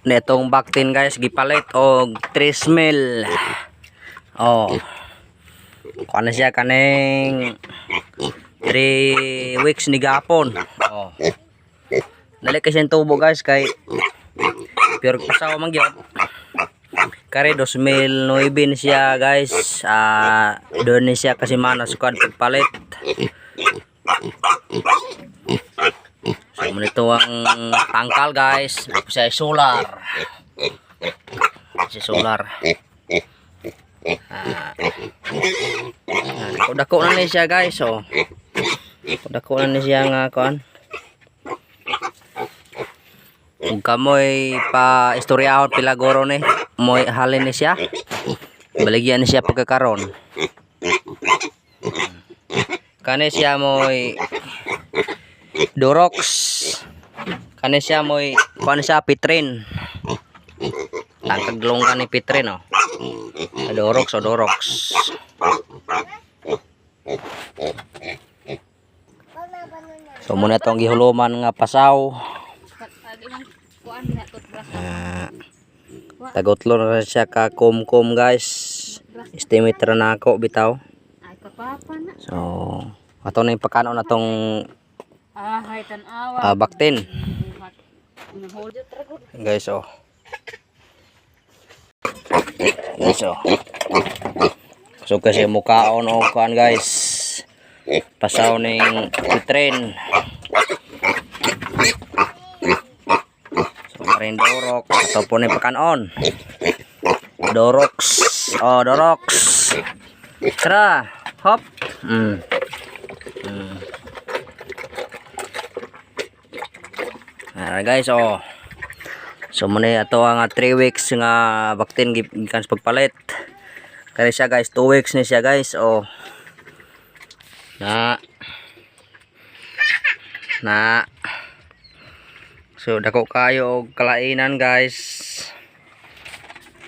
Netong baktin guys gipalit og 3 mil. Oh. Kuan na siya kaning 3 weeks ni gapon. Oh. Dali kasi tubo guys kay pure pasaw man gyud. Kare 2009 ni siya guys. Doon ni siya kasi mana sukad pagpalit. So ito ang tangkal guys. Sa solar. Si solar. Dako na ni siya guys. So dako na ni siya nga kuan. Kung kamoy pa istoryahon pila goro ni moy halin ni siya. Baligyan ni siya pagkakaron. Kani siya moy Durox. Kani siya moy kuan siya pitrin. Tangkaglong kan ni pitrin oh. Durox o Durox. So muna tong gihuluman nga pasaw. Tagotlo na siya ka kum guys. Estimate na ako bitaw. So ato na yung pagkano na tong baktin guys oh. Guys oh. So kasi mukhaon o kuan guys. Pasaw ning pitrin. Rin Durox ataupun yung pakanon. Durox. Oh, Durox. Tara, hop. Guys, oh. So muna ato ang 3 weeks nga baktin gikan sa pagpalit. Kaya siya guys, 2 weeks ni siya guys, oh. Na so dako kayo og kalainan guys.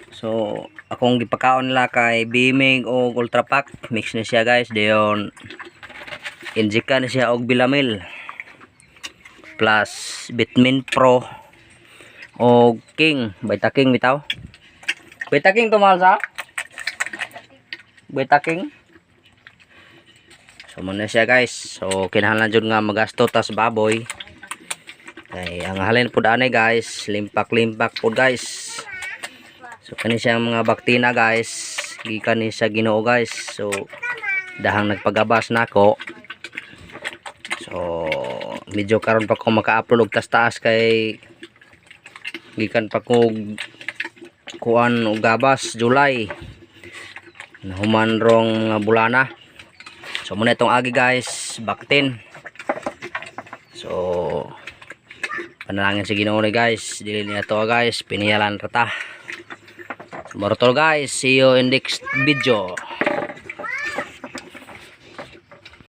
So akong gipakaon nila kay Bimig og Ultra Pack mix ni siya guys. Dayon injika ni siya og Bilamil plus Vitamin Pro og King, Beta King bitaw. Beta King tumal sa Beta King. So muna siya guys. So kinahanglan jud nga magasto tas baboy. Ay, ang halin po daan guys, limpak po guys. So kani siya mga baktina guys, gikan ni sa Ginoo guys. So dahang nagpagabas nako. So medyo karon pa ko maka-upload og taas kay gikan pa ko kuan og gabas July. Nahuman rong mga bulana. So muna itong agi guys, baktin. So panalangin sa Ginoo guys, dili na to guys, piniyalan rata. Mortal guys, see you in next video.